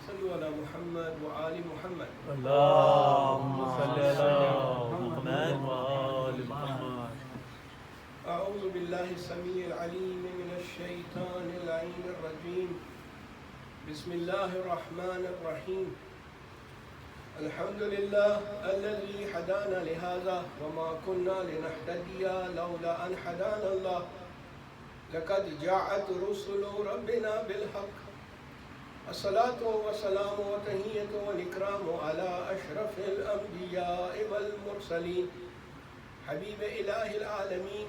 صلوا على محمد وآل محمد. اللهم صل على محمد وآل محمد. أعوذ بالله السميع العليم من الشيطان اللعين الرجيم. بسم الله الرحمن الرحيم. الحمد لله الذي هدانا لهذا وما كنا لنهتدي لولا أن هدانا الله. لقد جاءت رسل ربنا بالحق. الصلاة والسلام والتحية والإكرام على أشرف الأنبياء والمرسلين حبيب إله العالمين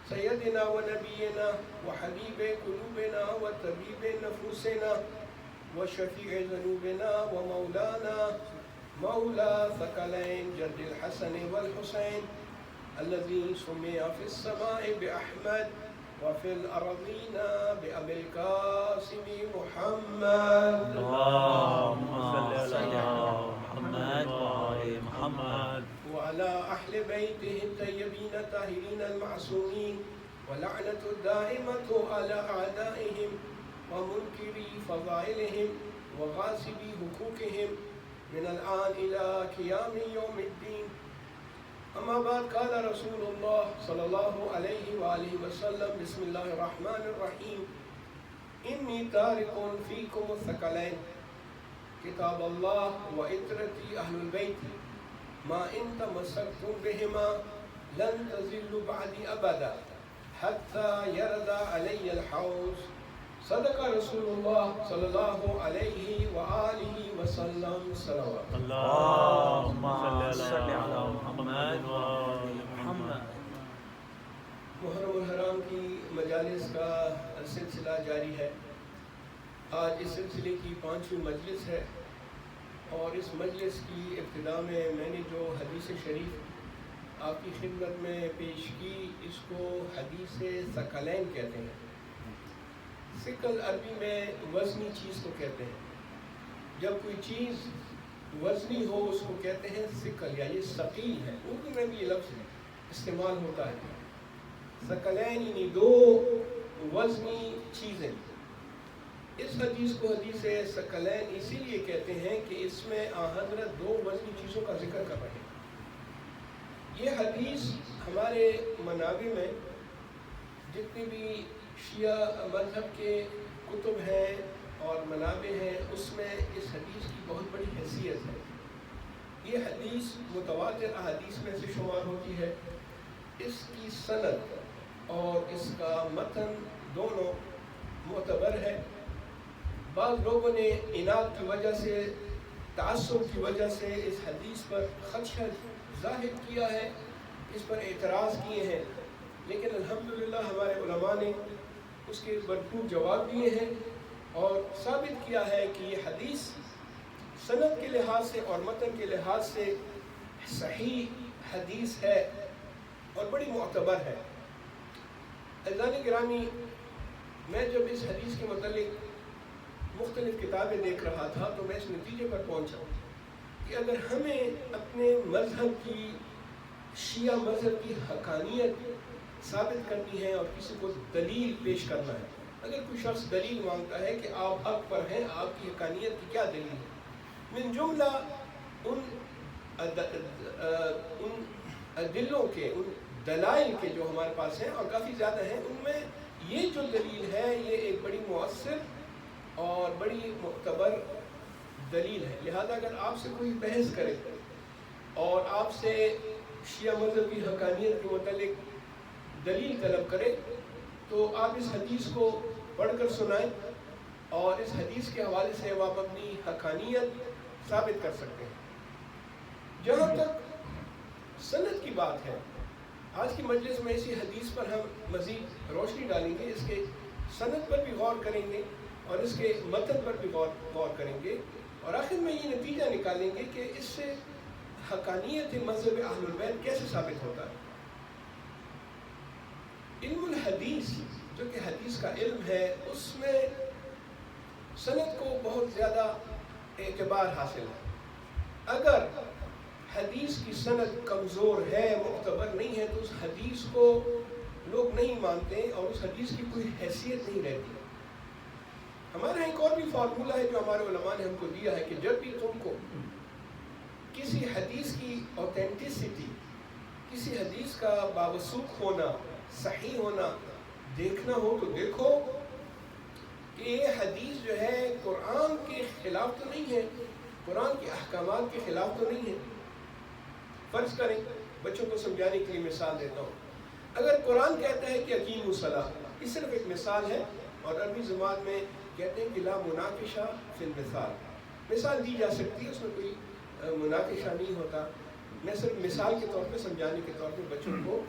سيدنا ونبينا وحبيب قلوبنا وطبيب نفوسنا وشفيع ذنوبنا ومولانا مولى ثقلين جد الحسن والحسين الذي سمي في السماء بأحمد وفي الأرضين بأبي القاسم محمد. اللهم صل على محمد وآل محمد وعلى أهل بيته الطيبين الطاهرين المعصومين ولعنة الدائمة على أعدائهم ومنكري فضائلهم وغاصبي حقوقهم من الآن إلى قيام يوم الدين. أما بعد قال رسول الله صلى الله عليه وآله وسلم بسم الله الرحمن الرحيم إني تارك فيكم الثقلين كتاب الله وإترتي أهل البيت ما إن تمسكتم بهما لن تزلوا بعدي أبدا حتى يرد علي الحوض. صدق رسول الله صلى الله عليه وآله وسلم صلوات. اللهم صل على محمد وآل محمد. محرم الحرام کی مجالس کا سلسلہ جاری ہے. آج اس سلسلے کی 5ویں مجلس ہے اور اس مجلس کی ابتدا میں نے جو حدیث شریف آپ کی خدمت میں پیش کی اس کو حدیث ثقلین کہتے ہیں. ثقل عربی میں وزنی چیز کو کہتے ہیں. جب کوئی چیز وزنی ہو اس کو کہتے ہیں ثقل یعنی ثقیل ہے. اردو میں بھی یہ لفظ استعمال ہوتا ہے. ثقلین یعنی دو وزنی چیزیں. اس حدیث کو حدیث ثقلین اسی لیے کہتے ہیں کہ اس میں حضرت دو وزنی چیزوں کا ذکر کر رہے ہیں. یہ حدیث ہمارے منابع میں جتنی بھی شیعہ مذہب کے کتب ہیں اور منابع ہیں اس میں اس حدیث کی بہت بڑی حیثیت ہے. یہ حدیث متواتر احادیث میں سے شمار ہوتی ہے. اس کی سند اور اس کا متن دونوں معتبر ہے. بعض لوگوں نے عناد کی وجہ سے تعصب کی وجہ سے اس حدیث پر خدشہ ظاہر کیا ہے, اس پر اعتراض کیے ہیں, لیکن الحمدللہ ہمارے علماء نے اس کے بھرپور جواب دیے ہیں اور ثابت کیا ہے کہ یہ حدیث سند کے لحاظ سے اور متن کے لحاظ سے صحیح حدیث ہے اور بڑی معتبر ہے. عزیزان گرامی, میں جب اس حدیث کے متعلق مختلف کتابیں دیکھ رہا تھا تو میں اس نتیجے پر پہنچا کہ اگر ہمیں اپنے مذہب کی شیعہ مذہب کی حقانیت ثابت کرنی ہے اور کسی کو دلیل پیش کرنا ہے, اگر کوئی شخص دلیل مانگتا ہے کہ آپ حق پر ہیں, آپ کی حقانیت کی کیا دلیل ہے, من جملہ ان دلوں کے ان دلائل کے جو ہمارے پاس ہیں اور کافی زیادہ ہیں, ان میں یہ جو دلیل ہے یہ ایک بڑی مؤثر اور بڑی معتبر دلیل ہے. لہذا اگر آپ سے کوئی بحث کرے اور آپ سے شیعہ مذہب کی حقانیت کے متعلق دلیل طلب کرے تو آپ اس حدیث کو پڑھ کر سنائیں اور اس حدیث کے حوالے سے آپ اپنی حقانیت ثابت کر سکتے ہیں. جہاں تک سند کی بات ہے, آج کی مجلس میں اسی حدیث پر ہم مزید روشنی ڈالیں گے, اس کے سند پر بھی غور کریں گے اور اس کے متن پر بھی غور کریں گے اور آخر میں یہ نتیجہ نکالیں گے کہ اس سے حقانیت مذہب اہل البیت کیسے ثابت ہوتا ہے. علم الحدیث جو کہ حدیث کا علم ہے اس میں سند کو بہت زیادہ اعتبار حاصل ہے. اگر حدیث کی سند کمزور ہے, معتبر نہیں ہے, تو اس حدیث کو لوگ نہیں مانتے اور اس حدیث کی کوئی حیثیت نہیں رہتی. ہمارے یہاں ایک اور بھی فارمولہ ہے جو ہمارے علماء نے ہم کو دیا ہے کہ جب بھی تم کو کسی حدیث کی اوتھینٹسٹی، کسی حدیث کا باوثوق ہونا، صحیح ہونا دیکھنا ہو تو دیکھو کہ یہ حدیث جو ہے قرآن کے خلاف تو نہیں ہے، قرآن کے احکامات کے خلاف تو نہیں ہے۔ فرض کریں، بچوں کو سمجھانے کے لیے مثال دیتا ہوں، اگر قرآن کہتا ہے کہ اقیموا الصلاۃ، یہ صرف ایک مثال ہے، اور عربی زبان میں کہتے ہیں کہ لا مناقشہ فی المثال، مثال دی جا سکتی ہے، اس میں کوئی مناقشہ نہیں ہوتا، میں صرف مثال کے طور پہ سمجھانے کے طور پہ بچوں کو،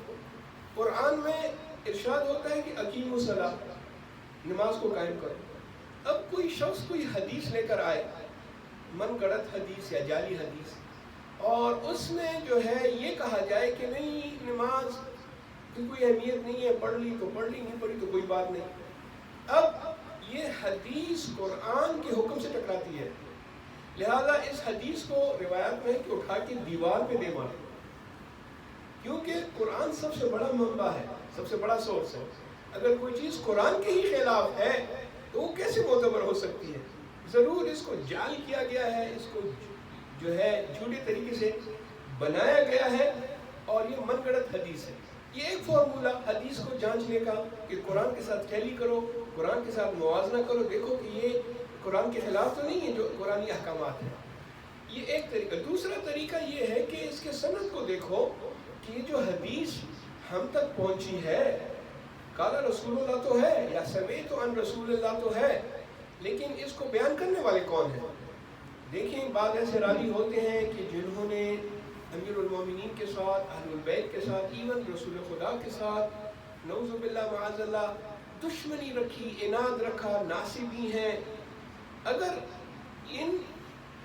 قرآن میں ارشاد ہوتا ہے کہ اقیموا الصلاۃ، نماز کو قائم کرو۔ اب کوئی شخص کوئی حدیث لے کر آئے، من گڑت حدیث یا جعلی حدیث، اور اس میں جو ہے یہ کہا جائے کہ نہیں نماز کی کوئی اہمیت نہیں ہے، پڑھ لی تو پڑھ لی، نہیں پڑھی تو کوئی بات نہیں، اب یہ حدیث قرآن کے حکم سے ٹکراتی ہے، لہذا اس حدیث کو روایت میں ہے کہ اٹھا کے دیوار پہ دے مارے، کیونکہ قرآن سب سے بڑا منبع ہے، سب سے بڑا سورس ہے۔ اگر کوئی چیز قرآن کے ہی خلاف ہے تو وہ کیسے معتبر ہو سکتی ہے؟ ضرور اس کو جعل کیا گیا ہے، اس کو جو ہے جھوٹے طریقے سے بنایا گیا ہے، اور یہ من گڑت حدیث ہے۔ یہ ایک فارمولہ حدیث کو جانچنے کا کہ قرآن کے ساتھ ٹیلی کرو، قرآن کے ساتھ موازنہ کرو، دیکھو کہ یہ قرآن کے خلاف تو نہیں ہے جو قرآنی احکامات ہیں، یہ ایک طریقہ۔ دوسرا طریقہ یہ ہے کہ اس کے سند کو دیکھو کہ یہ جو حدیث ہم تک پہنچی ہے، قال رسول اللہ تو ہے یا سمعت عن رسول اللہ تو ہے، لیکن اس کو بیان کرنے والے کون ہیں؟ دیکھیں بعض ایسے راوی ہوتے ہیں کہ جنہوں نے امیر المومنین کے ساتھ، اہل البیت کے ساتھ، ایون رسول خدا کے ساتھ نعوذ باللہ معاذ اللہ دشمنی رکھی، عناد رکھا، ناصبی ہیں۔ اگر ان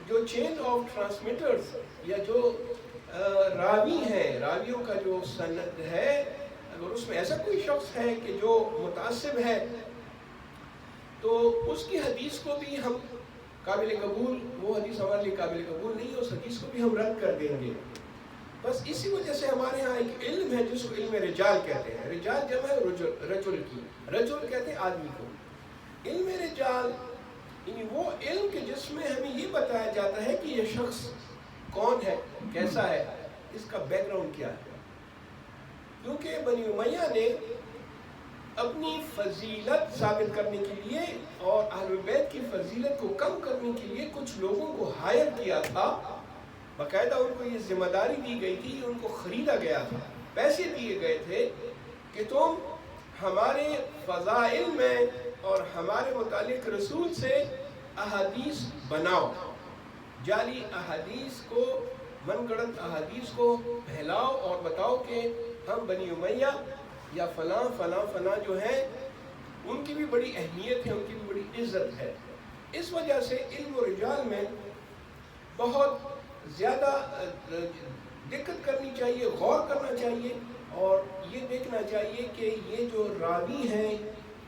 جو چین آف ٹرانسمیٹرز یا جو راوی ہیں، راویوں کا جو سند ہے، اگر اس میں ایسا کوئی شخص ہے کہ جو متعصب ہے تو اس کی حدیث کو بھی ہم قابل قبول، وہ حدیث ہمارے لیے قابل قبول نہیں ہے، اس حدیث کو بھی ہم رد کر دیں گے۔ بس اسی وجہ سے ہمارے ہاں ایک علم ہے جس کو علم رجال کہتے ہیں، رجال جمع ہے رجل کی، رجل کہتے ہیں آدمی کو۔ علم رجال یعنی وہ علم کہ جس میں ہمیں یہ بتایا جاتا ہے کہ یہ شخص کون ہے، کیسا ہے، اس کا بیک گراؤنڈ کیا ہے۔ کیونکہ بنی امیہ نے اپنی فضیلت ثابت کرنے کے لیے اور اہل بیت کی فضیلت کو کم کرنے کے لیے کچھ لوگوں کو ہائر کیا تھا، باقاعدہ ان کو یہ ذمہ داری دی گئی تھی، ان کو خریدا گیا تھا، پیسے دیے گئے تھے کہ تم ہمارے فضائل میں اور ہمارے متعلق رسول سے احادیث بناؤ، جعلی احادیث کو، من گڑت احادیث کو پھیلاؤ اور بتاؤ کہ ہم بنی امیہ یا فلاں فلاں فلاں جو ہیں ان کی بھی بڑی اہمیت ہے، ان کی بھی بڑی عزت ہے۔ اس وجہ سے علم و رجال میں بہت زیادہ دقت کرنی چاہیے، غور کرنا چاہیے، اور یہ دیکھنا چاہیے کہ یہ جو راوی ہیں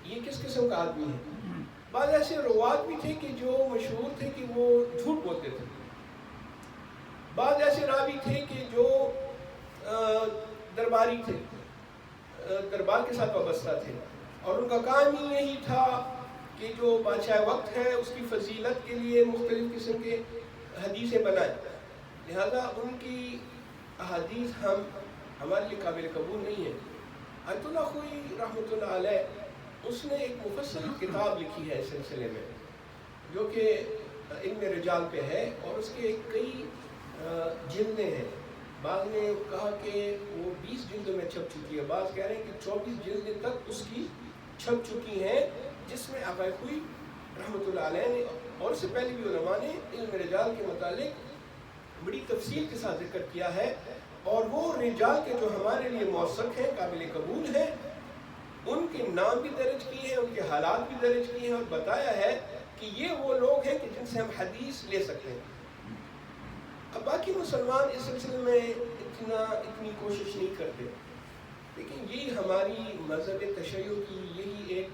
یہ کس قسم کا آدمی ہے۔ بعض ایسے روات بھی تھے کہ جو مشہور تھے کہ وہ جھوٹ بولتے تھے، بعض ایسے راوی تھے کہ جو درباری تھے، دربار کے ساتھ وابستہ تھے، اور ان کا کام ہی یہی تھا کہ جو بادشاہ وقت ہے اس کی فضیلت کے لیے مختلف قسم کے حدیثیں بنائیں، لہذا ان کی احادیث ہمارے لیے قابل قبول نہیں ہے۔ آیت اللہ خوئی رحمۃ اللہ علیہ اس نے ایک مفصل کتاب لکھی ہے اس سلسلے میں جو کہ علم رجال پہ ہے، اور اس کے کئی جلدیں ہیں، بعض نے کہا کہ وہ 20 جلدوں میں چھپ چکی ہے، بعض کہہ رہے ہیں کہ 24 جلدیں تک اس کی چھپ چکی ہیں، جس میں آقا خوئی رحمۃ اللہ علیہ نے اور اس سے پہلے بھی علماء نے علم رجال کے متعلق بڑی تفصیل کے ساتھ ذکر کیا ہے، اور وہ رجال کے جو ہمارے لیے موثق ہیں، قابل قبول ہیں، ان کے نام بھی درج کیے ہیں، ان کے حالات بھی درج کیے ہیں، اور بتایا ہے کہ یہ وہ لوگ ہیں کہ جن سے ہم حدیث لے سکتے ہیں۔ اب باقی مسلمان اس سلسلے میں اتنی کوشش نہیں کرتے، لیکن یہی ہماری مذہب تشیع کی یہی ایک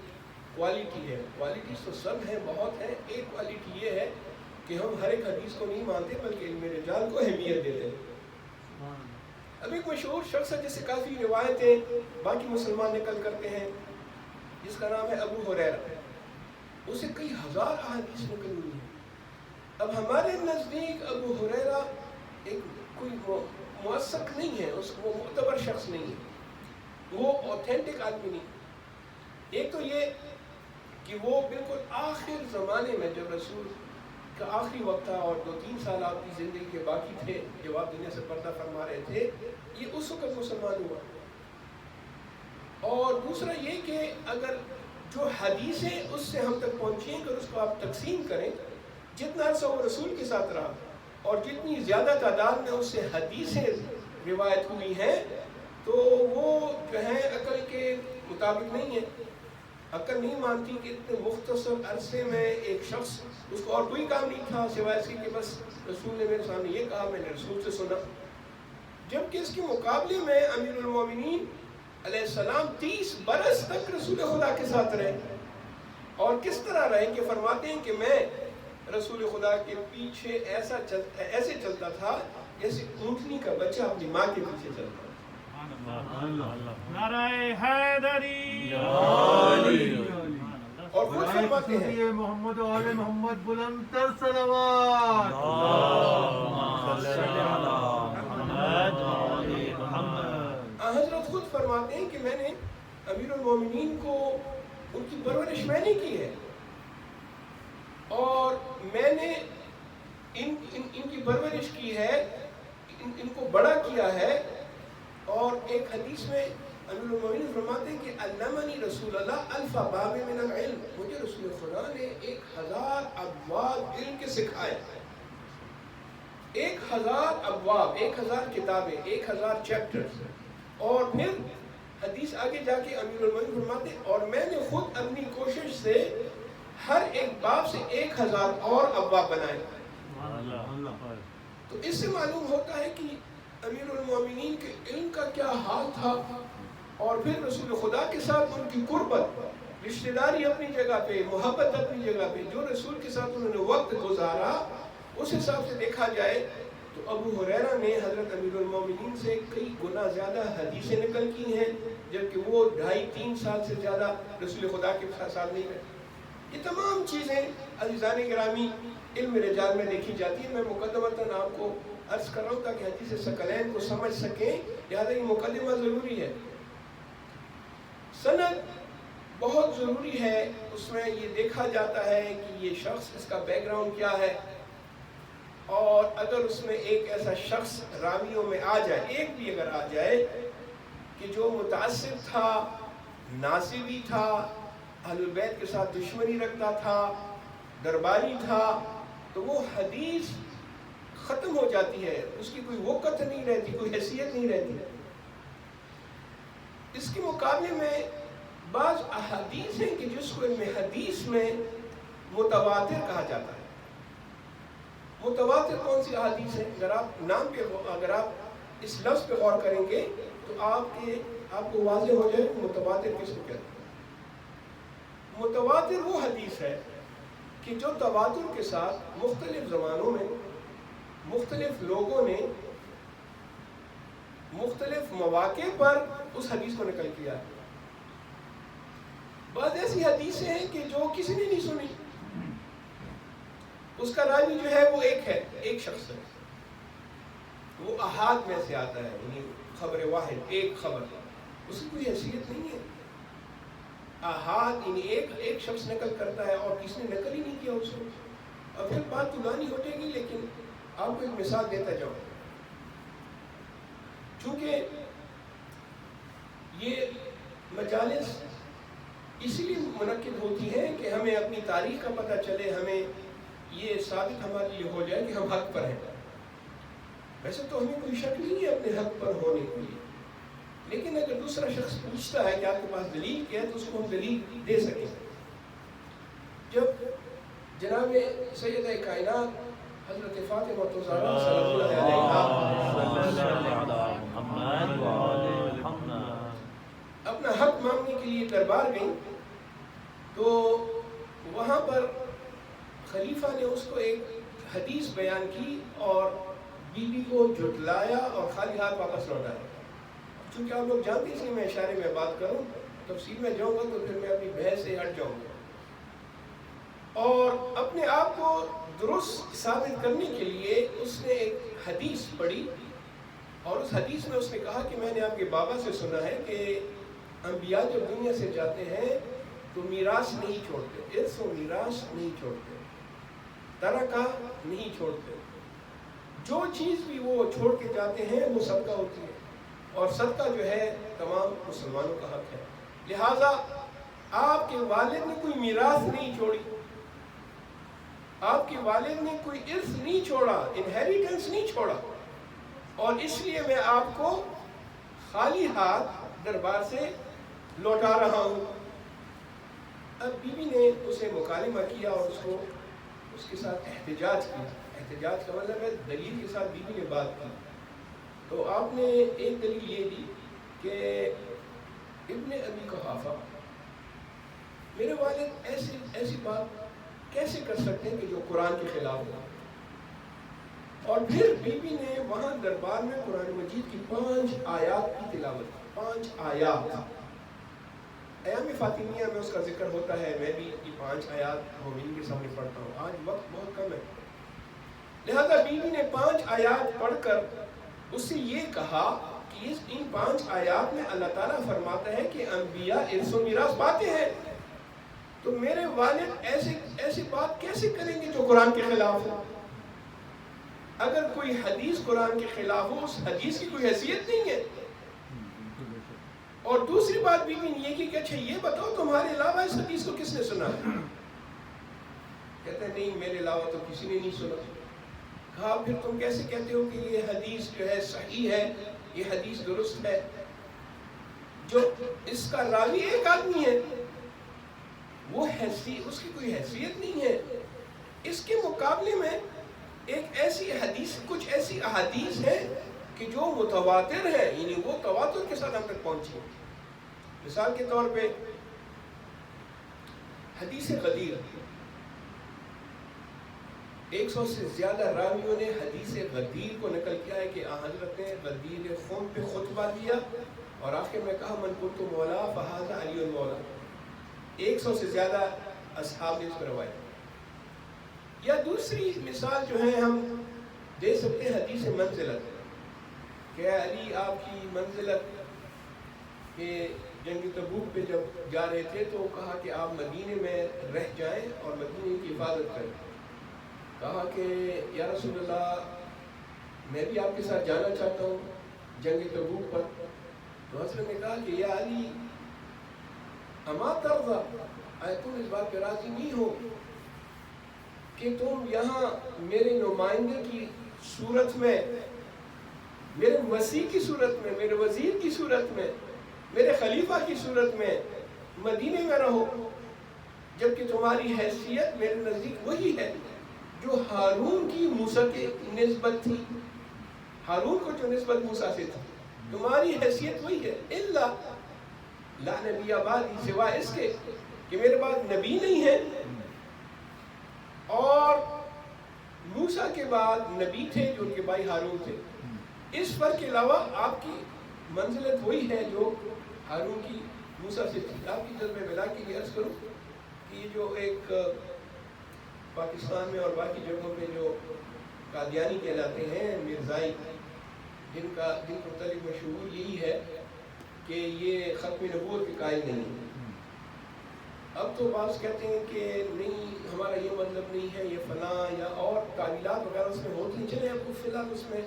کوالٹی ہے۔ کوالٹیز تو سب ہیں، بہت ہیں، ایک کوالٹی یہ ہے کہ ہم ہر ایک حدیث کو نہیں مانتے بلکہ علم رجال کو اہمیت دیتے ہیں۔ اب ایک مشہور شخص ہے جس سے کافی روایتیں باقی مسلمان نقل کرتے ہیں، جس کا نام ہے ابو ہریرہ۔ اسے کئی ہزار احادیث نکلی ہوئی ہیں۔ اب ہمارے نزدیک ابو ہریرہ ایک کوئی موثق نہیں ہے، وہ معتبر شخص نہیں ہے، وہ اوتھینٹک آدمی نہیں۔ ایک تو یہ کہ وہ بالکل آخر زمانے میں جب رسول کا آخری وقت تھا اور 2-3 سال آپ کی زندگی کے باقی تھے جب آپ دنیا سے پردہ فرما رہے تھے، یہ اس وقت مسلمان ہوا۔ اور دوسرا یہ کہ اگر جو حدیثیں اس سے ہم تک پہنچیں اگر اس کو آپ تقسیم کریں، جتنا عرصہ وہ رسول کے ساتھ رہا اور جتنی زیادہ تعداد میں اس سے حدیثیں روایت ہوئی ہیں، تو وہ جو ہے عقل کے مطابق نہیں ہے۔ عقل نہیں مانتی کہ اتنے مختصر عرصے میں ایک شخص، اس کو اور کوئی کام نہیں تھا سوائے اس کے کہ بس رسول نے میرے سامنے یہ کہا، میں نے رسول سے سنا۔ جبکہ اس کے مقابلے میں امیر المومنین علیہ السلام 30 برس تک رسول خدا کے ساتھ رہے، اور کس طرح رہے کہ فرماتے ہیں کہ میں رسول خدا کے پیچھے ایسے چلتا تھا جیسے اونٹنی کا بچہ اپنی ماں کے پیچھے چلتا ہے۔ نعرہ حیدری، اور خود فرماتے ہیں محمد و آل محمد بلند تر صلوات۔ حضرت خود فرماتے ہیں کہ میں نے امیر المومنین کو ان کی پرورش میں نے کی ہے، اور میں نے ان کی پرورش کی ہے، ان کو بڑا کیا ہے۔ اور ایک حدیث میں امیر المومنین فرماتے ہیں کہ علمنی رسول اللہ الف باب من العلم، مجھے رسول خدا نے 1000 ابواب علم کے سکھائے۔ 1000 ابواب، 1000 کتابیں، 1000 چیپٹرز۔ اور پھر حدیث آگے جا کے امیر المومنین فرماتے ہیں اور میں نے خود اپنی کوشش سے ہر ایک باب سے 1000 اور ابواب بنائے۔ تو اس سے معلوم ہوتا ہے کہ امیر المومنین کے علم کا کیا حال تھا، اور پھر رسول خدا کے ساتھ ان کی قربت، رشتہ داری اپنی جگہ پہ، محبت اپنی جگہ پہ، جو رسول کے ساتھ انہوں نے وقت گزارا، اس حساب سے دیکھا جائے تو ابو ہریرہ نے حضرت امیر المومنین سے کئی گنا زیادہ حدیثیں نقل کی ہیں، جبکہ وہ 2.5-3 سال سے زیادہ رسول خدا کے ساتھ نہیں رہے۔ یہ تمام چیزیں عزیزان گرامی علم رجال میں دیکھی جاتی ہیں۔ میں مقدمتاً آپ کو عرض کر رہا ہوں تاکہ حدیث ثقلین کو سمجھ سکیں، لہذا یہ مقدمہ ضروری ہے۔ سند بہت ضروری ہے، اس میں یہ دیکھا جاتا ہے کہ یہ شخص، اس کا بیک گراؤنڈ کیا ہے، اور اگر اس میں ایک ایسا شخص راویوں میں آ جائے، ایک بھی اگر آ جائے کہ جو متعصب تھا، ناصبی تھا، اہل بیت کے ساتھ دشمنی رکھتا تھا، درباری تھا، تو وہ حدیث ختم ہو جاتی ہے، اس کی کوئی وقت نہیں رہتی، کوئی حیثیت نہیں رہتی۔ اس کے مقابلے میں بعض احادیث ہیں کہ جس کو علم حدیث میں متواتر کہا جاتا ہے۔ متواتر کون سی احادیث ہیں؟ اگر آپ نام پہ، اگر آپ اس لفظ پہ غور کریں گے تو آپ کو واضح ہو جائے کہ متواتر کس کو کہتے ہیں۔ متواتر وہ حدیث ہے کہ جو تواتر کے ساتھ مختلف زمانوں میں مختلف لوگوں نے مختلف مواقع پر اس حدیث کو نقل کیا ہے۔ بعض ایسی حدیثیں ہیں کہ جو کسی نے نہیں سنی، اس کا راوی جو ہے وہ ایک شخص ہے، وہ احاد میں سے آتا ہے، یعنی خبر واحد، ایک خبر، اس کی کوئی حیثیت نہیں ہے۔ احاد یعنی ایک شخص نقل کرتا ہے اور کسی نے نقل ہی نہیں کیا اس کو۔ اور پھر بات طولانی ہو جائے گی، لیکن آپ کو ایک مثال دیتا جاؤں۔ چونکہ یہ مجالس اسی لیے منعقد ہوتی ہیں کہ ہمیں اپنی تاریخ کا پتہ چلے، ہمیں یہ ثابت ہمارے لیے ہو جائے کہ ہم حق پر ہیں۔ ویسے تو ہمیں کوئی شک نہیں ہے اپنے حق پر ہونے کے لیے، لیکن اگر دوسرا شخص پوچھتا ہے کہ آپ کے پاس دلیل کیا ہے تو اس کو ہم دلیل دے سکیں۔ جب جناب سیدہ کائنات حضرت فاطمہ الزہرا صلی اللہ علیہ اپنا حق مانگنے کے لیے دربار گئی، تو وہاں پر خلیفہ نے اس کو ایک حدیث بیان کی اور بی بی کو جھٹلایا اور خالی ہاتھ واپس لوٹایا۔ چونکہ آپ لوگ جانتے ہیں میں اشارے میں بات کروں، تفصیل میں جاؤں گا تو پھر میں اپنی بحث سے ہٹ جاؤں گا۔ اور اپنے آپ کو درست ثابت کرنے کے لیے اس نے ایک حدیث پڑھی، اور اس حدیث میں اس نے کہا کہ میں نے آپ کے بابا سے سنا ہے کہ انبیاء جب دنیا سے جاتے ہیں تو میراث نہیں چھوڑتے، ارث و میراث نہیں چھوڑتے، ترکہ نہیں چھوڑتے، جو چیز بھی وہ چھوڑ کے جاتے ہیں وہ صدقہ ہوتی ہے، اور صدقہ جو ہے تمام مسلمانوں کا حق ہے۔ لہٰذا آپ کے والد نے کوئی میراث نہیں چھوڑی، آپ کے والد نے کوئی ارث نہیں چھوڑا، انہیریٹنس نہیں چھوڑا، اور اس لیے میں آپ کو خالی ہاتھ دربار سے لوٹا رہا ہوں۔ اب بی بی نے اسے مکالمہ کیا اور اس کے ساتھ احتجاج کیا۔ احتجاج کا مطلب ہے دلیل کے ساتھ بی بی نے بات کی۔ تو آپ نے ایک دلیل یہ دی کہ ابن ابی قحافہ، میرے والد ایسی بات کیسے کر سکتے ہیں کہ جو قرآن کے خلاف ہو؟ اور پھر بی بی نے وہاں دربار میں قرآن مجید کی 5 آیات کی تلاوت کی، 5 آیات۔ ایام فاطمیہ میں اس کا ذکر ہوتا ہے، میں بھی یہ 5 آیات مومنین کے سامنے پڑھتا ہوں، آج وقت بہت کم ہے، لہذا بی بی نے 5 آیات پڑھ کر اس سے یہ کہا کہ ان 5 آیات میں اللہ تعالیٰ فرماتا ہے کہ انبیاء ارث و میراث پاتے ہیں، تو میرے والد ایسی بات کیسے کریں گے جو قرآن کے خلاف ہے؟ اگر کوئی حدیث قرآن کے خلاف ہو، اس حدیث کی کوئی حیثیت نہیں ہے۔ اور دوسری بات بی بی نے یہ کی کہ اچھا یہ بتاؤ تمہارے علاوہ اس حدیث کو کس نے سنا ہے؟ کہتے ہیں نہیں، میرے علاوہ تو کسی نے نہیں سنا۔ کہا پھر تم کیسے کہتے ہو کہ یہ حدیث جو ہے صحیح ہے، یہ حدیث درست ہے، جو اس کا راوی ایک آدمی ہے، وہ اس کی کوئی حیثیت نہیں ہے۔ اس کے مقابلے میں ایک ایسی حدیث، کچھ ایسی احادیث ہیں کہ جو متواتر ہے، یعنی وہ تواتر کے ساتھ ہم تک پہنچی۔ مثال کے طور پہ حدیث غدیر، 100 سے زیادہ راویوں نے حدیث غدیر کو نقل کیا ہے کہ حضرت نے غدیر خون پہ خطبہ دیا اور آخر میں کہا من کنت مولا فہذا علی المولا۔ 100 سے زیادہ اصحاب نے اس پر روایت۔ یا دوسری مثال جو ہے ہم دے سکتے ہیں حدیث منزلت، کہ علی آپ کی منزلت کہ جنگ تبوک پہ جب جا رہے تھے تو کہا کہ آپ مدینے میں رہ جائیں اور مدینے کی حفاظت کریں۔ کہا کہ یا رسول اللہ میں بھی آپ کے ساتھ جانا چاہتا ہوں جنگ تبوک پر۔ تو حضرت نے کہا کہ یا علی اما ترضا، اے تم اس بات پہ راضی نہیں ہو کہ تم یہاں میرے نمائندے کی صورت میں، میرے مسیح کی صورت میں، میرے وزیر کی صورت میں، میرے خلیفہ کی صورت میں مدینے میں رہو، جبکہ تمہاری حیثیت میرے نزدیک وہی ہے جو ہارون کی موسیٰ کے نسبت تھی، ہارون کو جو نسبت موسیٰ سے تھی، تمہاری حیثیت وہی ہے، الا لا نبی بعدی، سوائے اس کے کہ میرے بعد نبی نہیں ہے، اور موسیٰ کے بعد نبی تھے جو ان کے بھائی ہارون تھے۔ اس فرق کے علاوہ آپ کی منزلت وہی ہے جو ہارون کی موسیٰ سے تھی۔ آپ کی جذبہ بلا کے لیے عرض کروں کہ یہ جو ایک پاکستان میں اور باقی جگہوں پہ جو قادیانی کہلاتے ہیں، مرزائی، جن کا مختلف مشہور یہی ہے کہ یہ ختم نبوت کے قائل نہیں ہے۔ اب تو بعض کہتے ہیں کہ نہیں ہمارا یہ مطلب نہیں ہے، یہ فلاں یا اور تعویلات وغیرہ اس میں ہوتی ہیں، چلیں اب فی الحال اس میں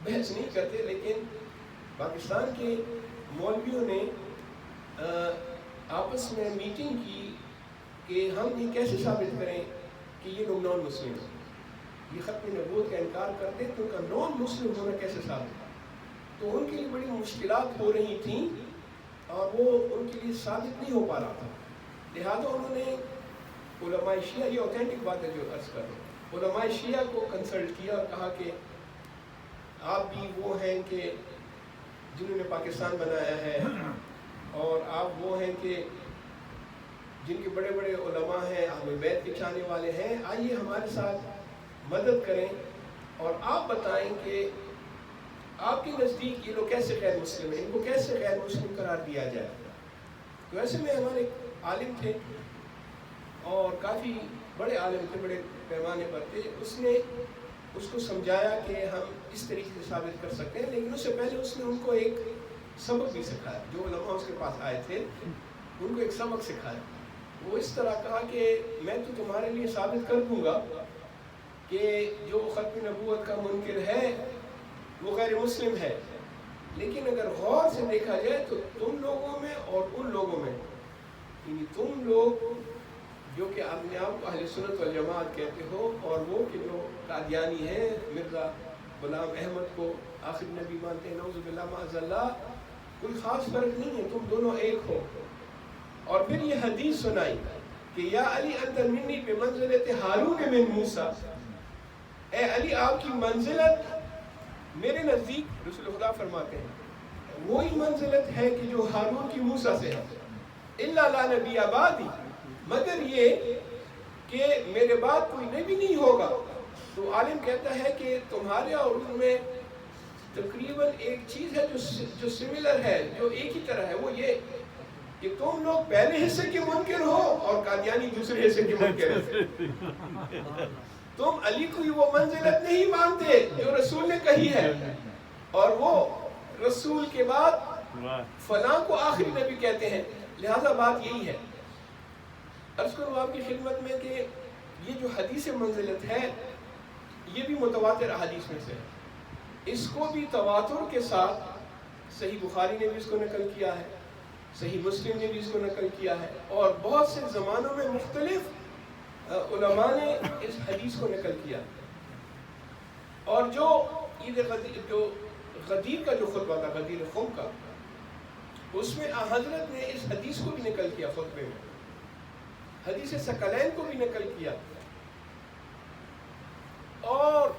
بحث نہیں کرتے، لیکن پاکستان کے مولویوں نے آپس میں میٹنگ کی کہ ہم یہ کیسے ثابت کریں کہ یہ لوگ نان مسلم ہیں، یہ ختم نبوت کا انکار کرتے ہیں، تو ان کا نان مسلم ہونا کیسے ثابت؟ تو ان کے لیے بڑی مشکلات ہو رہی تھیں اور وہ ان کے لیے ثابت نہیں ہو پا رہا تھا۔ لہٰذا انہوں نے علماء شیعہ، یہ اوتھینٹک بات ہے جو عرض کر رہے ہیں، علماء شیعہ کو کنسلٹ کیا اور کہا کہ آپ بھی وہ ہیں کہ جنہوں نے پاکستان بنایا ہے، اور آپ وہ ہیں کہ جن کے بڑے بڑے علماء ہیں، اہل بیت کے چاہنے والے ہیں، آئیے ہمارے ساتھ مدد کریں اور آپ بتائیں کہ آپ کے نزدیک یہ لوگ کیسے غیر مسلم ہیں، ان کو کیسے غیر مسلم قرار دیا جائے۔ تو ایسے میں ہمارے عالم تھے اور کافی بڑے عالم تھے، بڑے پیمانے پر تھے، اس نے اس کو سمجھایا کہ ہم اس طریقے سے ثابت کر سکتے ہیں، لیکن اس سے پہلے اس نے ان کو ایک سبق بھی سکھایا. جو علماء اس کے پاس آئے تھے ان کو ایک سبق سکھایا. وہ اس طرح کہا کہ میں تو تمہارے لیے ثابت کر دوں گا کہ جو ختم نبوت کا منکر ہے وہ غیر مسلم ہے، لیکن اگر غور سے دیکھا جائے تو تم لوگوں میں اور ان لوگوں میں، یعنی تم لوگ جو کہ اپنے آپ کو اہل سنت والجماعت کہتے ہو، اور وہ کہ جو قادیانی ہیں، مرزا غلام احمد کو آخری نبی مانتے ہیں، نعوذ باللہ معاذ اللہ، کوئی خاص فرق نہیں ہے، تم دونوں ایک ہو. اور پھر یہ حدیث سنائی کہ یا علی انت منی بمنزلت ہارون من موسیٰ، اے علی آپ کی منزلت میرے نزدیک، رسول خدا فرماتے ہیں، وہی منزلت ہے کہ جو ہارون کی موسیٰ سے ہے. الا لا نبی بعدی، مگر یہ کہ میرے بعد کوئی نبی نہیں ہوگا. تو عالم کہتا ہے کہ تمہارے اور ان میں تقریباً ایک چیز ہے جو سملر ہے، جو ایک ہی طرح ہے، وہ یہ کہ تم لوگ پہلے حصے کے منکر ہو اور قادیانی دوسرے حصے کے منکر ہے. تم علی کو وہ منزلت نہیں مانتے جو رسول نے کہی ہے، اور وہ رسول کے بعد فلاں کو آخری نبی کہتے ہیں. لہذا بات یہی ہے. عرض کروں آپ کی خدمت میں کہ یہ جو حدیث منزلت ہے یہ بھی متواتر احادیث میں سے ہے. اس کو بھی تواتر کے ساتھ صحیح بخاری نے بھی اس کو نقل کیا ہے، صحیح مسلم نے بھی اس کو نقل کیا ہے، اور بہت سے زمانوں میں مختلف علماء نے اس حدیث کو نقل کیا. اور جو عید غدیر کا جو خطبہ تھا، غدیر خم کا، اس میں حضرت نے اس حدیث کو بھی نقل کیا خطبے میں، حدیث ثقلین کو بھی نقل کیا، اور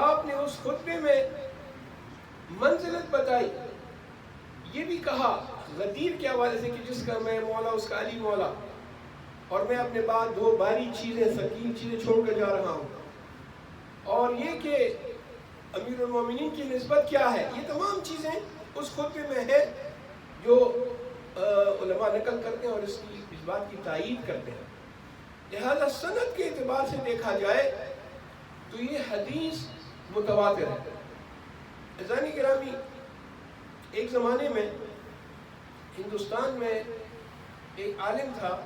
آپ نے اس خطبے میں منزلت بتائی. یہ بھی کہا غدیر کے حوالے سے کہ جس کا میں مولا اس کا علی مولا، اور میں اپنے بعد دو باری چیزیں، ثقیل چیزیں چھوڑ کر جا رہا ہوں. اور یہ کہ امیر المومنین کی نسبت کیا ہے، یہ تمام چیزیں اس خطبے میں ہے جو علماء نقل کرتے ہیں اور اس بات کی تائید کرتے ہیں. لہذا سند کے اعتبار سے دیکھا جائے تو یہ حدیث متواتر ہے. عزیزان گرامی، ایک زمانے میں ہندوستان میں ایک عالم تھا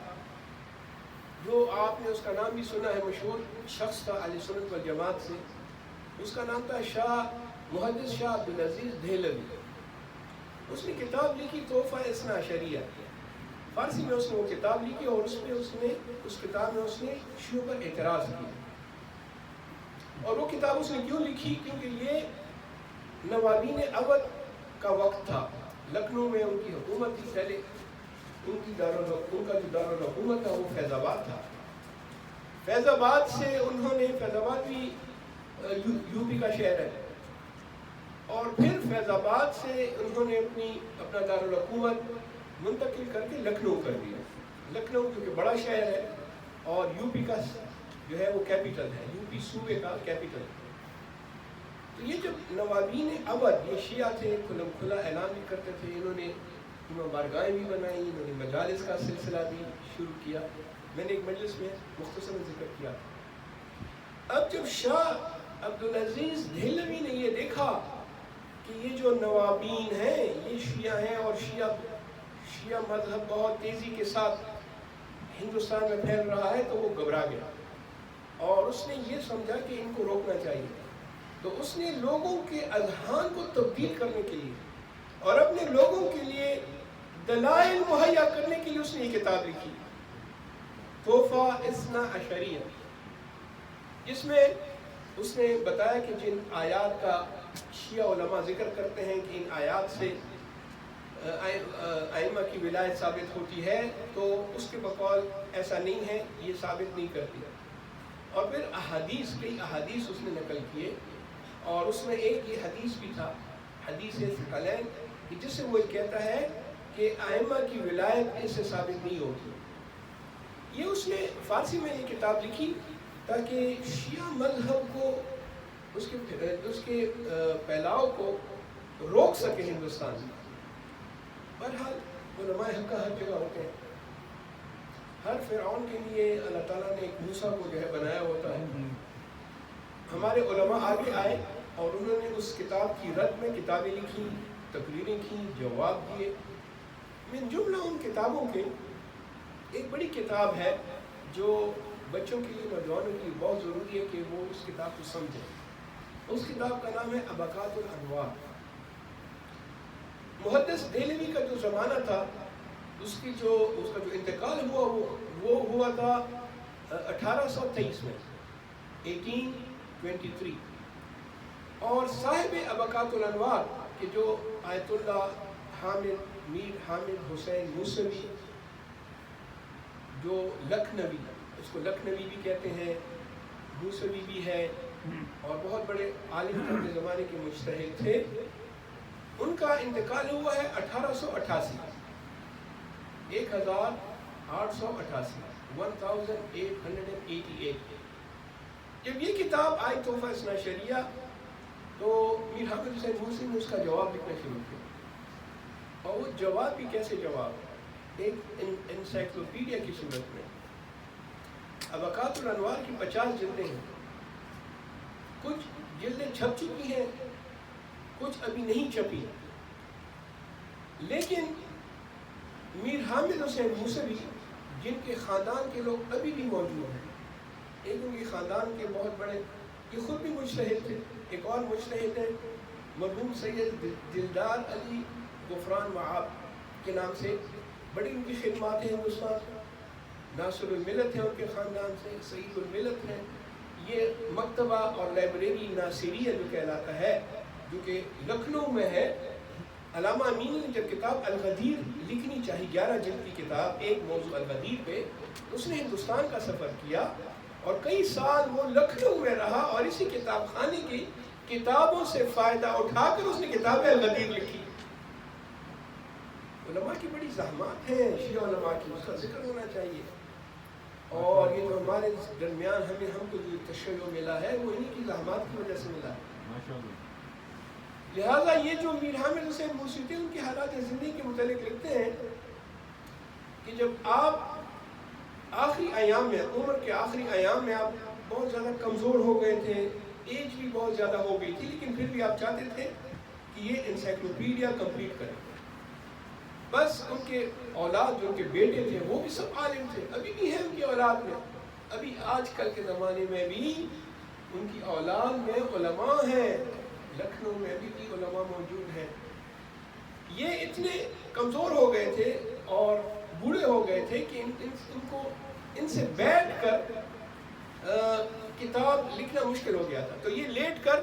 جو آپ نے اس کا نام بھی سنا ہے، مشہور شخص تھا اہل سنت والجماعت سے. اس کا نام تھا محدث شاہ عبدالعزیز دہلوی. اس نے کتاب لکھی تحفہ اثنا عشریہ، فارسی میں اس نے وہ کتاب لکھی، اور اس کتاب میں اس نے شیعوں پر اعتراض کیا. اور وہ کتاب اس نے کیوں لکھی؟ کیونکہ یہ نوابین اودھ کا وقت تھا. لکھنؤ میں ان کی حکومت تھی پہلے. ان کا جو دارالحکومت تھا وہ فیض آباد تھا. فیض آباد سے انہوں نے، فیض آباد بھی یو پی کا شہر ہے، اور پھر فیض آباد سے انہوں نے اپنا دارالحکومت منتقل کر کے لکھنؤ کر دیا. لکھنؤ کیونکہ بڑا شہر ہے اور یو پی کا جو ہے وہ کیپیٹل ہے، یو پی صوبے کا کیپیٹل. تو یہ جب نوابین اودھ، یہ شیعہ تھے، کھلم کھلا اعلان بھی کرتے تھے، انہوں نے بارگاہیں بھی بنائی، انہوں نے مجالس کا سلسلہ بھی شروع کیا. میں نے ایک مجلس میں مختصر ذکر کیا. اب جب شاہ عبدالعزیز دہلوی نے یہ دیکھا کہ یہ جو نوابین ہیں یہ شیعہ ہیں، اور شیعہ مذہب بہت تیزی کے ساتھ ہندوستان میں پھیل رہا ہے، تو وہ گھبرا گیا، اور اس نے یہ سمجھا کہ ان کو روکنا چاہیے. تو اس نے لوگوں کے اذہان کو تبدیل کرنے کے لیے اور اپنے لوگوں کے لیے دلائل مہیا کرنے کے لیے اس نے یہ کتاب لکھی، تحفہ اثنا عشریہ، جس میں اس نے بتایا کہ جن آیات کا شیعہ علماء ذکر کرتے ہیں کہ ان آیات سے ائمہ کی ولایت ثابت ہوتی ہے، تو اس کے بقول ایسا نہیں ہے، یہ ثابت نہیں کرتی. اور پھر کئی احادیث اس نے نقل کیے، اور اس میں ایک یہ حدیث بھی تھا، حدیث ثقلین، جس سے وہ کہتا ہے کہ ائمہ کی ولایت اس سے ثابت نہیں ہوتی. یہ اس نے فارسی میں یہ کتاب لکھی تاکہ شیعہ مذہب کو، اس کے پھیلاؤ کو روک سکے ہندوستان میں. بہرحال علماء حق ہر جگہ ہوتے ہیں. ہر فرعون کے لیے اللہ تعالیٰ نے ایک موسیٰ کو جو ہے بنایا ہوتا ہے. ہمارے علماء آگے آئے اور انہوں نے اس کتاب کی رد میں کتابیں لکھی، تقریریں کی، جواب دیے. من جملہ ان کتابوں کے ایک بڑی کتاب ہے جو بچوں کے لیے، نوجوانوں کے لیے بہت ضروری ہے کہ وہ اس کتاب کو سمجھیں. اس کتاب کا نام ہے ابقات الانوار. محدث دہلوی کا جو زمانہ تھا اس کا جو انتقال ہوا وہ ہوا تھا 1823 میں، 1823. اور صاحب ابقات الانوار کہ جو آیت اللہ میر حامد حسین موسوی، جو لکھنوی، اس کو لکھنوی بھی کہتے ہیں، موسوی بھی ہے، اور بہت بڑے عالم اپنے زمانے کے مجتہد تھے. ان کا انتقال ہوا ہے 1888، 1888. جب یہ کتاب آئی تحفہ اثنا عشریہ تو میر حامد حسین موسوی نے اس کا جواب لکھنا شروع کیا. اور وہ جواب بھی کیسے جواب، ایک انسائکلوپیڈیا کی صورت میں. ابقات الانوار کی 50 جلدیں ہیں. کچھ جلدیں چھپ چکی ہیں، کچھ ابھی نہیں چھپی. لیکن میر حامد حسین موسوی جن کے خاندان کے لوگ ابھی بھی موجود ہیں، ایک ان کے خاندان کے بہت بڑے، یہ خود بھی مجتہد تھے. ایک اور مجتہد ہے مرحوم سید دلدار علی غفران معاب کے نام سے، بڑی ان کی خدمات ہیں ہندوستان. ناصر الملت ہیں ان کے خاندان سے، سعید الملت ہیں. یہ مکتبہ اور لائبریری ناصریہ جو کہلاتا ہے، جو کہ لکھنؤ میں ہے. علامہ امین نے جب کتاب الغدیر لکھنی چاہی، 11 جلد کی کتاب ایک موضوع الغدیر پہ، اس نے ہندوستان کا سفر کیا اور کئی سال وہ لکھنؤ میں رہا اور اسی کتاب خانے کی کتابوں سے فائدہ اٹھا کر اس نے کتاب الغدیر لکھی. علماء کی بڑی زحمات ہیں، شیعہ علماء کی، اس کا ذکر ہونا چاہیے. اور یہ جو ہمارے درمیان ہم کو جو تشیع ملا ہے وہ انہی کی زحمات کی وجہ سے ملا ہے. لہٰذا یہ جو میر حامد حسین موسوی تھے، ان کی حالات زندگی کے متعلق لکھتے ہیں کہ جب آپ آخری ایام میں، عمر کے آخری ایام میں آپ بہت زیادہ کمزور ہو گئے تھے، ایج بھی بہت زیادہ ہو گئی تھی، لیکن پھر بھی آپ چاہتے تھے کہ یہ انسائکلوپیڈیا کمپلیٹ کریں. بس ان کے اولاد، جو ان کے بیٹے تھے، وہ بھی سب عالم تھے، ابھی بھی ہیں ان کی اولاد میں. ابھی آج کل کے زمانے میں بھی ان کی اولاد میں علماء ہیں، لکھنؤ میں ابھی بھی علماء موجود ہیں. یہ اتنے کمزور ہو گئے تھے اور بوڑھے ہو گئے تھے کہ ان سے بیٹھ کر کتاب لکھنا مشکل ہو گیا تھا. تو یہ لیٹ کر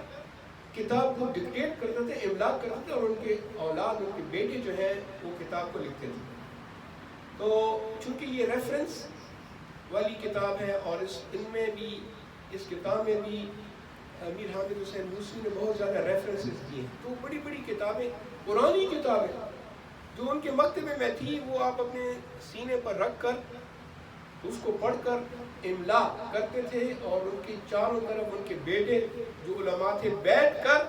کتاب کو ڈکٹیٹ کرتے تھے، املا کرتے تھے، اور ان کے اولاد، ان کے بیٹے جو ہیں وہ کتاب کو لکھتے تھے. تو چونکہ یہ ریفرنس والی کتاب ہے اور ان میں بھی، اس کتاب میں بھی میر حامد حسین موسوی نے بہت زیادہ ریفرنسز دیے ہیں. تو بڑی بڑی کتابیں، پرانی کتابیں جو ان کے مکتبے میں تھی، وہ آپ اپنے سینے پر رکھ کر اس کو پڑھ کر املا کرتے تھے، اور ان کے چاروں طرف ان کے بیٹے جو علماء تھے بیٹھ کر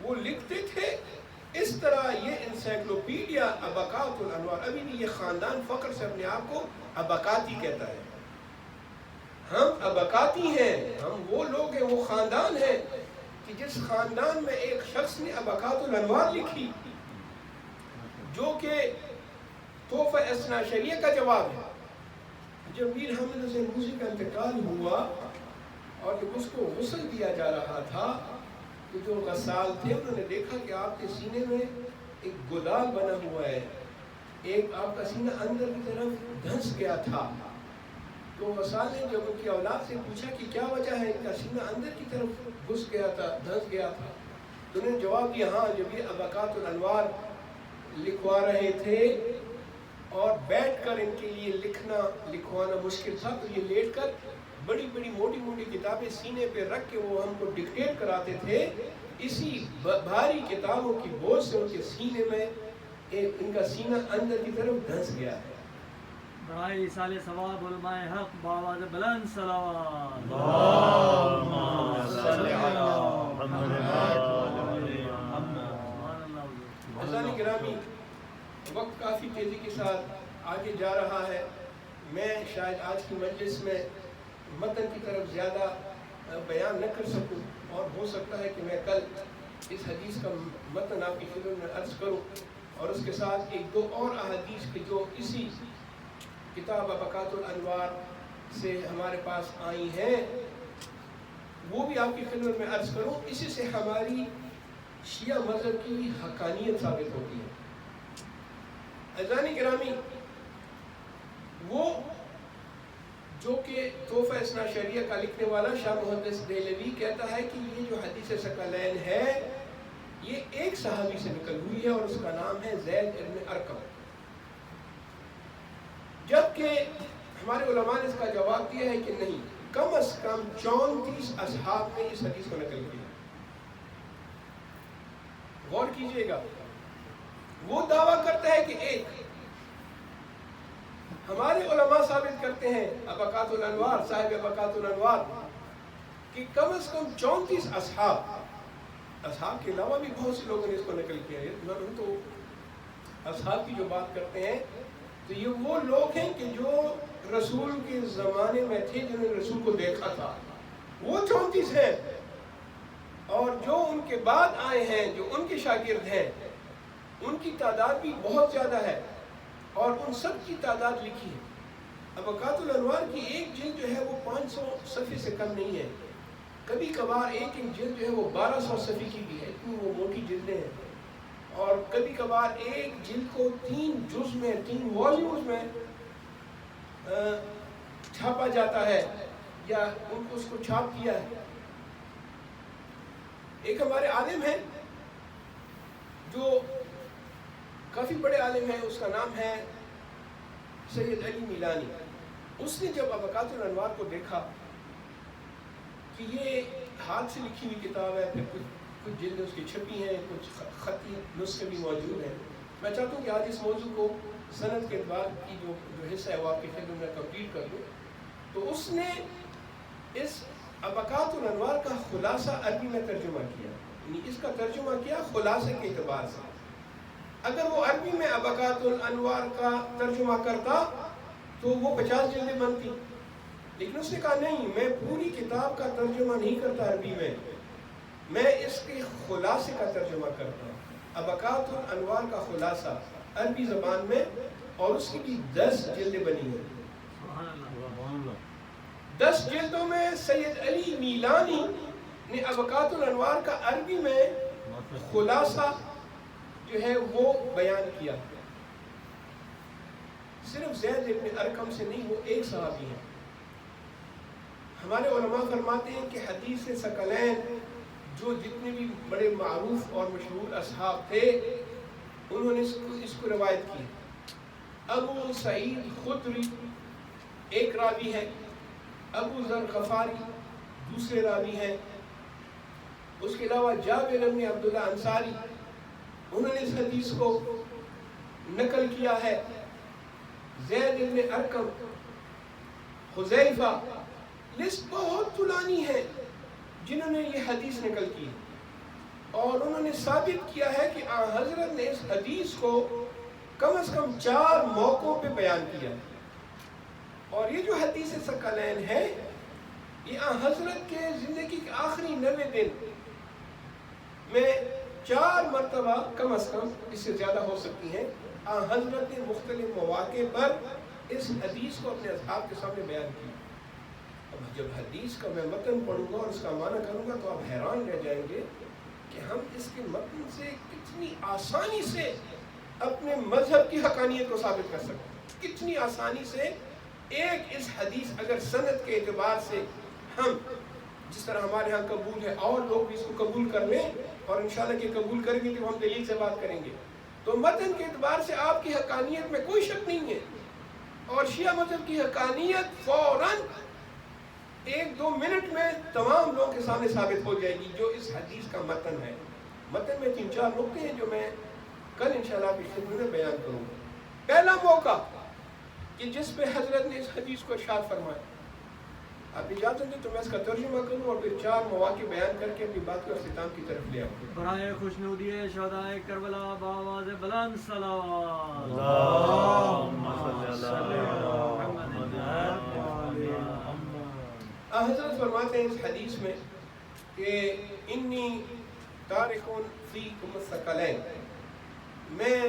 وہ لکھتے تھے. اس طرح یہ انسائکلوپیڈیا ابقات الانوار، ابھی بھی یہ خاندان فخر سے اپنے آپ کو ابقاتی کہتا ہے. ہم ابقاتی ہیں، ہم وہ لوگ ہیں، وہ خاندان ہیں کہ جس خاندان میں ایک شخص نے ابقات الانوار لکھی، جو کہ تحفہ اثنا عشریہ کا جواب ہے. جب میر حامد حسین موسوی کا انتقال ہوا اور جب اس کو غسل دیا جا رہا تھا، تو جو غسال تھے انہوں نے دیکھا کہ آپ کے سینے میں ایک گودال بنا ہوا ہے، ایک آپ کا سینہ اندر کی طرف دھنس گیا تھا. تو غسال نے جب ان کی اولاد سے پوچھا کہ کیا وجہ ہے، ان کا سینہ اندر کی طرف گھس گیا تھا، دھنس گیا تھا، تو انہوں نے جواب دیا، ہاں جب یہ ابقات الانوار لکھوا رہے تھے اور بیٹھ کر ان کے لیے لکھوانا مشکل تھا، تو یہ لیٹ کر بڑی بڑی موٹی موٹی کتابیں سینے پہ رکھ کے وہ ہم کو ڈکٹیٹ کراتے تھے. اسی بھاری کتابوں کی بوجھ سے ان کے سینے میں ان کا سینہ اندر کی طرف دھنس گیا ہے. برائے ایصال ثواب علماء حق بآواز بلند صلوات. عزیزان گرامی، وقت کافی تیزی کے ساتھ آگے جا رہا ہے. میں شاید آج کی مجلس میں متن کی طرف زیادہ بیان نہ کر سکوں، اور ہو سکتا ہے کہ میں کل اس حدیث کا متن آپ کی خدمت میں عرض کروں، اور اس کے ساتھ ایک دو اور احادیث کے جو اسی کتاب ابقات الانوار سے ہمارے پاس آئی ہیں وہ بھی آپ کی خدمت میں عرض کروں۔ اسی سے ہماری شیعہ مذہب کی حقانیت ثابت ہوتی ہے۔ عزیزان گرامی، وہ جو کہ تحفہ اثنا عشریہ کا لکھنے والا شاہ محدث دہلوی کہتا ہے کہ یہ جو حدیث ثقلین ہے یہ ایک صحابی سے نکل ہوئی ہے اور اس کا نام ہے زید ابن ارقم، جبکہ ہمارے علماء نے اس کا جواب دیا ہے کہ نہیں، کم از کم 34 اصحاب نے اس حدیث کو نقل کیا۔ غور کیجئے گا، وہ دعویٰ کرتا ہے کہ ایک، ہمارے علماء ثابت کرتے ہیں ابقات الانوار، صاحب ابقات الانوار، کہ کم از کم 34 اصحاب کے علاوہ بھی بہت سے لوگوں نے اس کو نقل کیا ہے۔ ہم تو اصحاب کی جو بات کرتے ہیں تو یہ وہ لوگ ہیں کہ جو رسول کے زمانے میں تھے، جنہوں نے رسول کو دیکھا تھا، وہ 34 ہیں، اور جو ان کے بعد آئے ہیں، جو ان کے شاگرد ہیں، ان کی تعداد بھی بہت زیادہ ہے، اور ان سب کی تعداد لکھی ہے۔ ابقات الانوار کی ایک جلد جو ہے وہ 500 صفحے سے کم نہیں ہے، کبھی کبھار ایک جلد جو ہے وہ 1200 صفحے کی بھی ہے، اتنی وہ موٹی جلدیں ہیں، اور کبھی کبھار ایک جلد کو 3 جز میں، 3 والیومز میں چھاپا جاتا ہے، یا ان کو اس کو چھاپ کیا ہے۔ ایک ہمارے عالم ہیں جو کافی بڑے عالم ہیں، اس کا نام ہے سید علی میلانی۔ اس نے جب ابقات الانوار کو دیکھا کہ یہ ہاتھ سے لکھی ہوئی کتاب ہے، پھر کچھ جلدیں اس کی چھپی ہیں، کچھ خطی نسخے بھی موجود ہیں، میں چاہتا ہوں کہ آج اس موضوع کو سند کے اعتبار کی جو حصہ ہے وہ آپ کی خدمت میں کمپلیٹ کر دوں۔ تو اس نے اس ابقات الانوار کا خلاصہ عربی میں ترجمہ کیا، یعنی اس کا ترجمہ کیا خلاصے کے اعتبار سے۔ اگر وہ عربی میں ابقات الانوار کا ترجمہ کرتا تو وہ 50 جلدیں بنتی، لیکن اس نے کہا نہیں، میں پوری کتاب کا ترجمہ نہیں کرتا عربی میں اس کے خلاصے کا ترجمہ کرتا ہوں۔ ابقات الانوار کا خلاصہ عربی زبان میں، اور اس کی بھی 10 جلدیں بنی ہیں۔ 10 جلدوں میں سید علی میلانی نے ابقات الانوار کا عربی میں خلاصہ جو ہے وہ بیان کیا۔ صرف زید ابن ارقم سے نہیں، وہ ایک صحابی ہیں۔ ہمارے علماء فرماتے ہیں کہ حدیث ثقلین جو جتنے بھی بڑے معروف اور مشہور اصحاب تھے انہوں نے اس کو روایت کی۔ ابو سعید خدری ایک راوی ہے، ابو ذر غفاری دوسرے راوی ہیں، اس کے علاوہ جابر بن عبداللہ انصاری انہوں نے اس حدیث کو نقل کیا ہے، زید بن ارقم، حذیفہ، لسٹ بہت طولانی ہے جنہوں نے یہ حدیث نقل کی، اور انہوں نے ثابت کیا ہے کہ آن حضرت نے اس حدیث کو کم از کم 4 موقعوں پہ بیان کیا، اور یہ جو حدیث ثقلین ہے یہ آن حضرت کے زندگی کے آخری 90 دن میں 4 مرتبہ، کم از کم اس سے زیادہ ہو سکتی ہیں، آن حضرت نے مختلف مواقع پر اس حدیث کو اپنے اصحاب کے سامنے بیان کیا۔ اب جب حدیث کا میں متن پڑھوں گا اور اس کا معنی کروں گا تو آپ حیران رہ جائیں گے کہ ہم اس کے متن سے کتنی آسانی سے اپنے مذہب کی حقانیت کو ثابت کر سکتے ہیں، کتنی آسانی سے ایک اس حدیث اگر سند کے اعتبار سے ہم جس طرح ہمارے ہاں قبول ہے اور لوگ بھی اس کو قبول کر لیں، اور انشاءاللہ کہ قبول کریں گے تو ہم دلیل سے بات کریں گے، تو متن کے اعتبار سے آپ کی حقانیت میں کوئی شک نہیں ہے، اور شیعہ مذہب کی حقانیت فوراً 1-2 منٹ میں تمام لوگوں کے سامنے ثابت ہو جائے گی جو اس حدیث کا متن ہے۔ متن میں 3-4 نقطے ہیں جو میں کل انشاءاللہ آپ کی خدمت میں بیان کروں گا۔ پہلا موقع کہ جس پہ حضرت نے اس حدیث کو ارشاد فرمایا، آپ اجازت دیں تو میں اس کا ترجمہ کروں اور پھر 4 مواقع بیان کر کے اپنی بات کو اختتام کی طرف لے آؤں. برائے خوشنودی شہدائے کربلا بآواز بلند صلوات. اللهم صل علی حضرت فرماتے ہیں اس حدیث میں کہ انی تارکٌ فیکم الثقلین، میں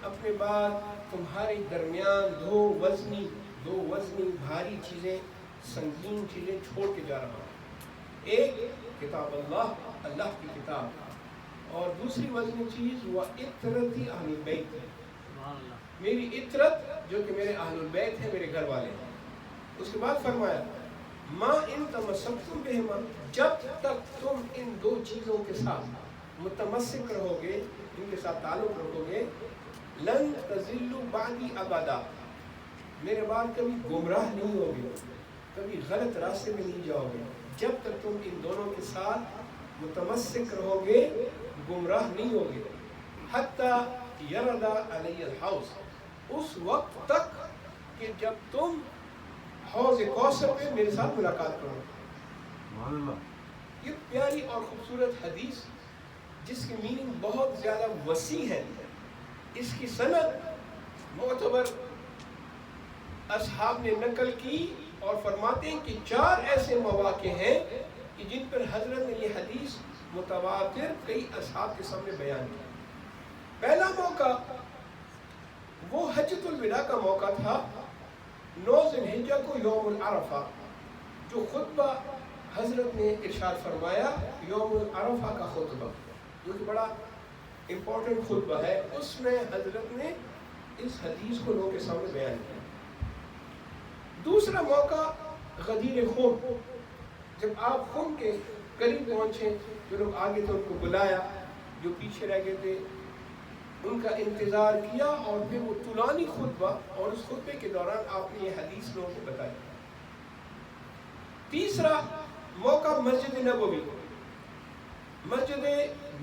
اپنے بعد تمہارے درمیان دو وزنی بھاری چیزیں، سنگین چیزیں چھوڑ کے جا رہا ہوں. ایک کتاب اللہ کی کتاب، اور دوسری وزنی چیز وہ عطرتی اہل البیت، میری عطرت جو کہ میرے اہل البیت ہیں، میرے گھر والے ہیں. اس کے بعد فرمایا ما ان تمسکتم بہما، جب تک تم ان 2 چیزوں کے ساتھ متمسک رہو گے، ان کے ساتھ تعلق رکھو گے، لن تضلوا بعدی ابدا، میرے بعد کبھی گمراہ نہیں ہوگے، کبھی غلط راستے میں نہیں جاؤ گے. جب تک تم ان دونوں کے ساتھ متمسک رہو گے گمراہ نہیں ہوگے. حتی یرد علی الحوض، اس وقت تک کہ جب تم حوض کوثر پہ میرے ساتھ ملاقات کرو. یہ پیاری اور خوبصورت حدیث جس کی میننگ بہت زیادہ وسیع ہے، اس کی سند معتبر اصحاب نے نقل کی اور فرماتے ہیں کہ 4 ایسے مواقع ہیں کہ جن پر حضرت نے یہ حدیث متواتر کئی اصحاب کے سامنے بیان کی. پہلا موقع وہ حجۃ الوداع کا موقع تھا، 9 ذی الحجہ کو، یوم العرفہ، جو خطبہ حضرت نے ارشاد فرمایا، یوم العرفہ کا خطبہ جو کہ بڑا امپورٹنٹ خطبہ ہے، اس میں حضرت نے اس حدیث کو لوگوں کے سامنے بیان کیا. دوسرا موقع غدیر خم، جب آپ خم کے قریب پہنچے، جو لوگ آگے تھے ان کو بلایا، جو پیچھے رہ گئے تھے ان کا انتظار کیا، اور پھر وہ طولانی خطبہ، اور اس خطبے کے دوران آپ نے یہ حدیث لوگوں کو بتائی. تیسرا موقع مسجد نبوی، مسجد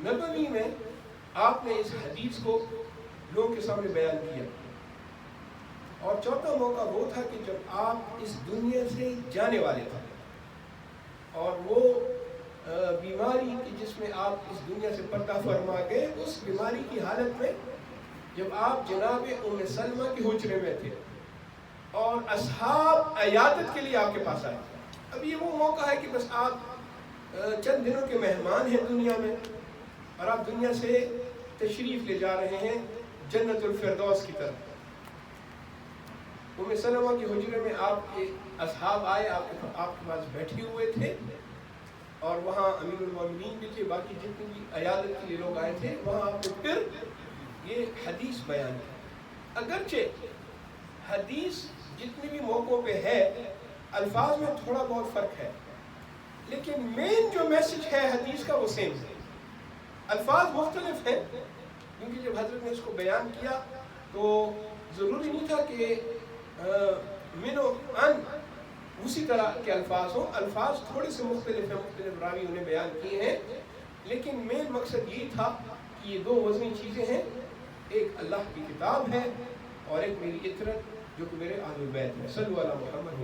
نبوی میں آپ نے اس حدیث کو لوگوں کے سامنے بیان کیا. اور چوتھا موقع وہ تھا کہ جب آپ اس دنیا سے جانے والے تھے، اور وہ بیماری کی جس میں آپ اس دنیا سے پردہ فرما گئے، اس بیماری کی حالت میں جب آپ جناب ام سلمہ کے حجرے میں تھے اور اصحاب عیادت کے لیے آپ کے پاس آئے. اب یہ وہ موقع ہے کہ بس آپ چند دنوں کے مہمان ہیں دنیا میں، اور آپ دنیا سے تشریف لے جا رہے ہیں جنت الفردوس کی طرف. ام سلمہ کے حجرے میں آپ کے اصحاب آئے، آپ کے پاس بیٹھے ہوئے تھے، اور وہاں امیر المومنین بھی تھے، باقی جتنے بھی عیادت کے لیے لوگ آئے تھے، وہاں آپ نے پھر یہ حدیث بیان کی. اگرچہ حدیث جتنے بھی موقعوں پہ ہے الفاظ میں تھوڑا بہت فرق ہے، لیکن مین جو میسج ہے حدیث کا وہ سیم ہے. الفاظ مختلف ہیں، کیونکہ جب حضرت نے اس کو بیان کیا تو ضروری نہیں تھا کہ من و ان اسی طرح کے الفاظ ہوں. الفاظ تھوڑے سے مختلف ہیں، مختلف راوی انہیں بیان کیے ہیں، لیکن مین مقصد یہی تھا کہ یہ 2 وزنی چیزیں ہیں، ایک اللہ کی کتاب ہے اور ایک میری عطرت جو کہ میرے اہل البیت ہیں. صلو علی محمد.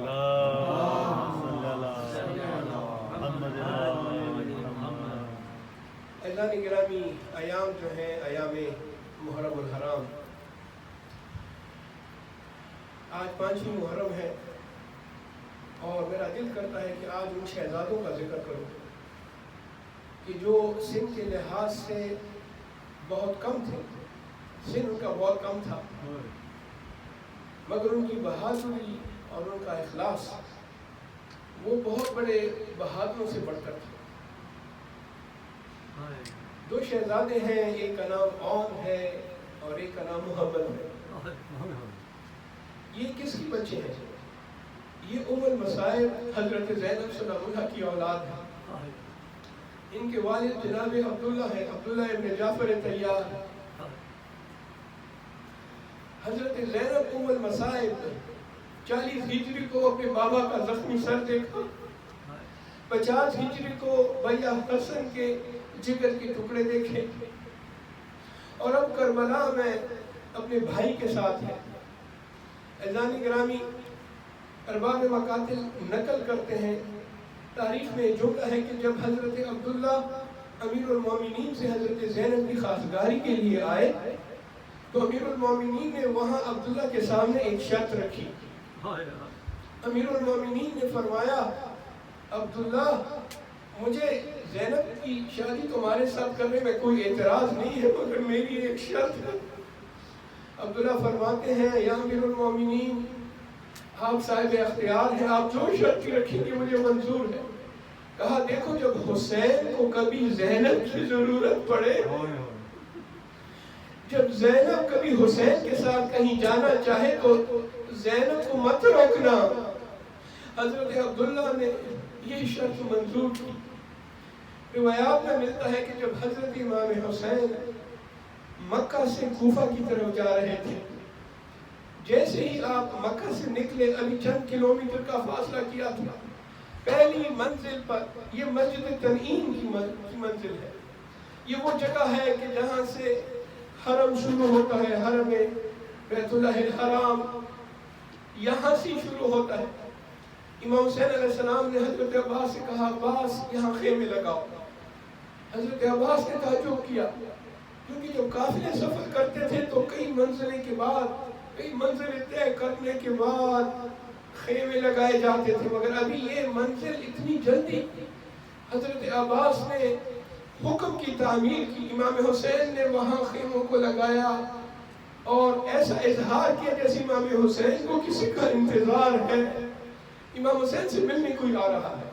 اعزازی گرامی، ایام جو ہیں ایام محرم الحرام، آج 5ویں محرم ہے، اور میرا دل کرتا ہے کہ آج ان شہزادوں کا ذکر کروں کہ جو سن کے لحاظ سے بہت کم تھے، سن ان کا بہت کم تھا، مگر ان کی بہادری اور ان کا اخلاص وہ بہت بڑے بہادروں سے بڑھ کر تھا. 2 شہزادے ہیں، ایک کا نام اون ہے اور ایک کا نام محمد ہے. یہ کس کی بچے ہیں؟ یہ ام المصائب حضرت زینب سلام اللہ کی اولاد ہے. ان کے والد جناب عبداللہ ہے، عبداللہ ابن جعفر طیار. حضرت زینب ام المصائب 40 ہجری کو اپنے بابا کا زخمی سر دیکھا، 50 ہجری کو بھیا حسن کے جگر کے ٹکڑے دیکھے، اور اب کربلا میں اپنے بھائی کے ساتھ ہے. اعزازی گرامی، ارباب مقاتل نقل کرتے ہیں، تاریخ میں جملہ ہے کہ جب حضرت عبداللہ امیر المومنین سے حضرت زینب کی خواستگاری کے لیے آئے تو امیر المومنین نے وہاں عبداللہ کے سامنے ایک شرط رکھی۔ امیر المومنین نے فرمایا عبداللہ مجھے زینب کی شادی تمہارے ساتھ کرنے میں کوئی اعتراض نہیں ہے، مگر میری ایک شرط ہے۔ عبداللہ فرماتے ہیں یا امیر المومنین آپ صاحب اختیار ہیں، آپ جو شرط رکھیں گے مجھے منظور ہے۔ کہا دیکھو جب حسین کو کبھی زینب کی ضرورت پڑے، جب زینب کبھی حسین کے ساتھ کہیں جانا چاہے تو زینب کو مت روکنا۔ حضرت عبداللہ نے یہ شرط منظور کی۔ روایات میں ملتا ہے کہ جب حضرت امام حسین مکہ سے کوفہ کی طرف جا رہے تھے، جیسے ہی آپ مکہ سے نکلے ابھی چند کلومیٹر کا فاصلہ کیا تھا، پہلی منزل پر یہ مسجد تنعیم کی منزل ہے۔ یہ وہ جگہ ہے کہ جہاں سے حرم شروع ہوتا ہے، حرم بیت اللہ الحرام یہاں سے شروع ہوتا ہے۔ امام حسین علیہ السلام نے حضرت عباس سے کہا عباس یہاں خیمے لگاؤ۔ حضرت عباس نے تعجب کیا، کیونکہ جب قافلے سفر کرتے تھے تو کئی منزلیں طے کرنے کے بعد خیمے لگائے جاتے تھے، مگر ابھی یہ منزل اتنی جلدی حضرت عباس نے حکم کی تعمیل کی، امام حسین نے وہاں خیموں کو لگایا اور ایسا اظہار کیا جیسے امام حسین کو کسی کا انتظار ہے، امام حسین سے ملنے کوئی آ رہا ہے۔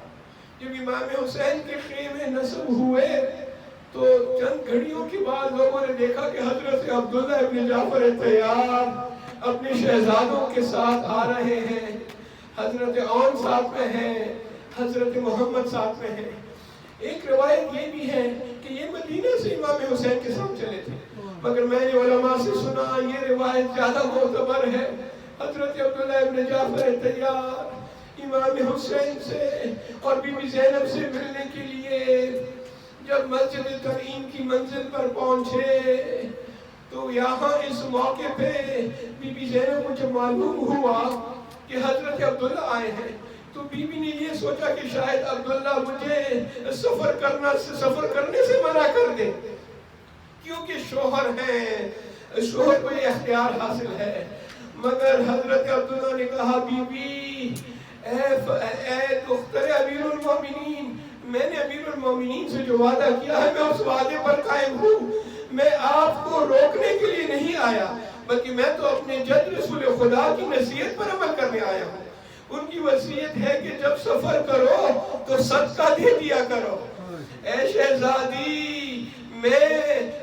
جب امام حسین کے خیمے نصب ہوئے تو چند گھڑیوں کے بعد لوگوں نے دیکھا کہ حضرت عبداللہ ابن جعفر طیار اپنے شہزادوں کے ساتھ آ رہے ہیں، حضرت عون ساتھ میں ہیں، حضرت محمد ساتھ میں ہیں۔ ایک روایت یہ بھی ہے کہ یہ مدینہ سے امام حسین کے ساتھ چلے تھے، مگر میں نے علماء سے سنا یہ روایت زیادہ معتبر ہے۔ حضرت عبداللہ ابن جعفر طیار امام حسین سے اور بی بی زینب سے ملنے کے لیے جب مسجد تنعیم کی منزل پر پہنچے تو یہاں اس موقع پہ بی بی زینب کو جب معلوم ہوا کہ حضرت عبداللہ آئے ہیں تو بی بی نے یہ سوچا کہ شاید عبداللہ مجھے سفر کرنے سے منع کر دے، کیونکہ شوہر ہیں، شوہر کو یہ اختیار حاصل ہے۔ مگر حضرت عبداللہ نے کہا بی بی اے دختر امیر المومنین، میں نے امیر المومنین سے جو وعدہ کیا ہے میں اس وعدے پر قائم ہوں، میں آپ کو روکنے کے لیے نہیں آیا بلکہ میں تو اپنے جد رسول خدا کی نصیحت پر عمل کرنے آیا ہوں۔ ان کی وصیت ہے کہ جب سفر کرو تو صدقہ دے دیا کرو۔ اے شہزادی میں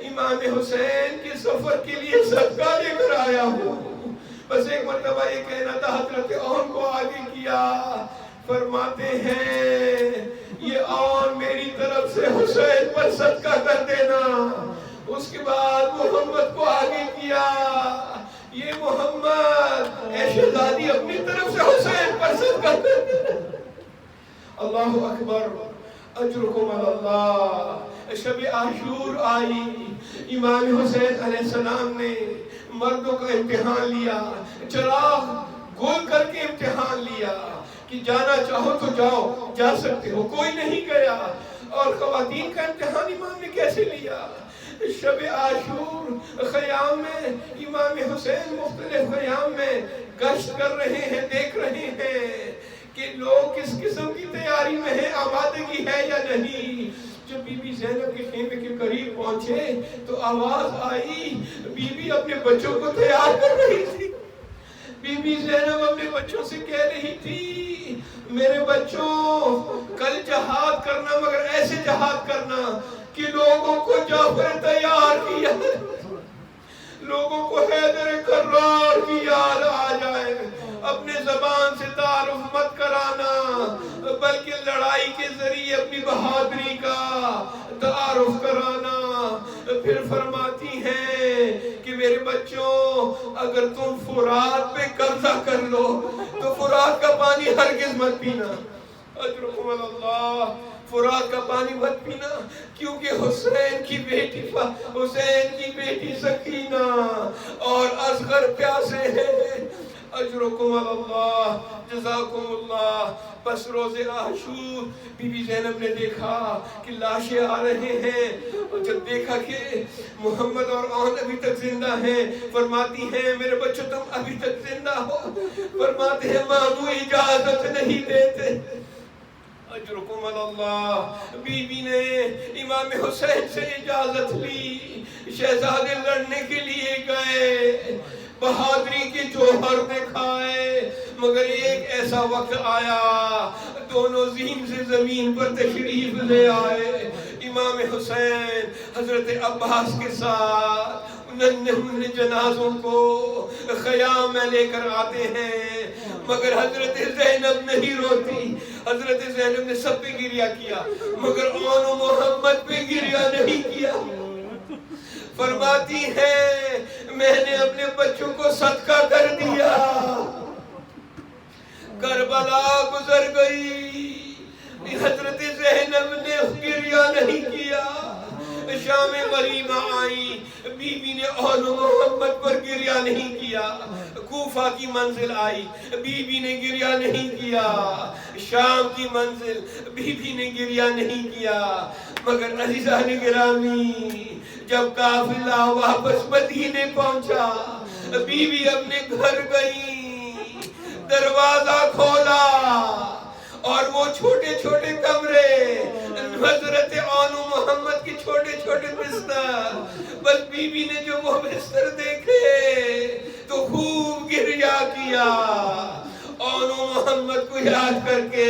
امام حسین کے سفر کے لیے صدقہ لے کر آیا ہوں۔ بس ایک مرتبہ یہ کہنا تھا، حضرت عون کو آگے کیا، فرماتے ہیں یہ عون میری طرف سے حسین پر صدقہ کر دینا۔ اس کے بعد محمد کو آگے کیا، یہ محمد اے شہزادی اپنی طرف سے حسین پر صدقہ کر دینا۔ اللہ اکبر، اجرکم علی اللہ۔ شب عاشور آئی، امام حسین علیہ السلام نے مردوں کا امتحان لیا، چراغ گول کر کے امتحان لیا کہ جانا چاہو تو جاؤ، جا سکتے ہو، کوئی نہیں گیا۔ اور خواتین کا امتحان امام نے کیسے لیا؟ شب عاشور خیام میں امام حسین مختلف خیام میں گشت کر رہے ہیں، دیکھ رہے ہیں کہ لوگ کس قسم کی تیاری میں ہیں، آمادگی ہے یا نہیں۔ جب بی بی زینب کے خیمے کے قریب پہنچے تو آواز آئی، بی بی اپنے بچوں کو تیار کر رہی تھی۔ بی بی زینب اپنے بچوں سے کہہ رہی تھی میرے بچوں کل جہاد کرنا، مگر ایسے جہاد کرنا کہ لوگوں کو جعفر تیار کیا، لوگوں کو حیدر کرار کی یاد آ جائے۔ اپنے زبان سے تعارف مت کرانا بلکہ لڑائی کے ذریعے اپنی بہادری کا تعارف کرانا۔ پھر فرماتی ہیں کہ میرے بچوں اگر تم فرات پہ قبضہ کر لو تو فرات کا پانی ہرگز مت پینا۔ اجرکم علی اللہ، فرات کا پانی مت پینا، کیونکہ حسین کی بیٹی سکینہ اور اصغر پیاسے ہیں۔ اجرکم علی اللہ جزاکم اللہ. بس روز عاشور بی بی زینب نے دیکھا کہ لاشیں آ رہے ہیں، اور جب دیکھا کہ محمد اور آن ابھی تک زندہ ہیں، فرماتی ہیں میرے بچوں تم ابھی تک زندہ ہو؟ فرماتے ہیں ماں وہ اجازت نہیں دیتے. اجرکم علی اللہ. بی بی نے امام حسین سے اجازت لی، شہزادے لڑنے کے لیے گئے، بہادری کے جوہر دکھائے، مگر ایک ایسا وقت آیا دونوں زین سے زمین پر تشریف لے آئے. امام حسین حضرت عباس کے ساتھ ننھے جنازوں کو خیام میں لے کر آتے ہیں، مگر حضرت زینب نہیں روتی. حضرت زینب نے سب پہ گریہ کیا مگر آن و محمد پہ گریہ نہیں کیا. فرماتی ہیں میں نے اپنے بچوں کو صدقہ کر دیا. کربلا گزر گئی، حضرت زینب نے گریہ نہیں کیا. شام غریبہ آئی، بی بی نے آن محمد پر گریہ نہیں کیا. کوفہ کی منزل آئی، بی بی نے گریہ نہیں کیا. شام کی منزل، بی بی نے گریہ نہیں کیا. مگر عزیزان گرامی جب قافلہ واپس مدینے پہنچا، بی بی اپنے گھر گئی، دروازہ کھولا اور وہ چھوٹے چھوٹے کمرے، حضرت آن محمد کے چھوٹے چھوٹے بستر، بس بی بی نے جو وہ بستر دیکھے تو خوب گریہ کیا. آن محمد کو یاد کر کے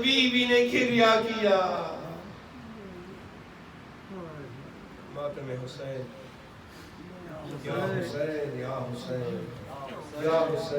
بی بی نے گریہ کیا. ماتم حسین یا حسین یا حسین یا حسین.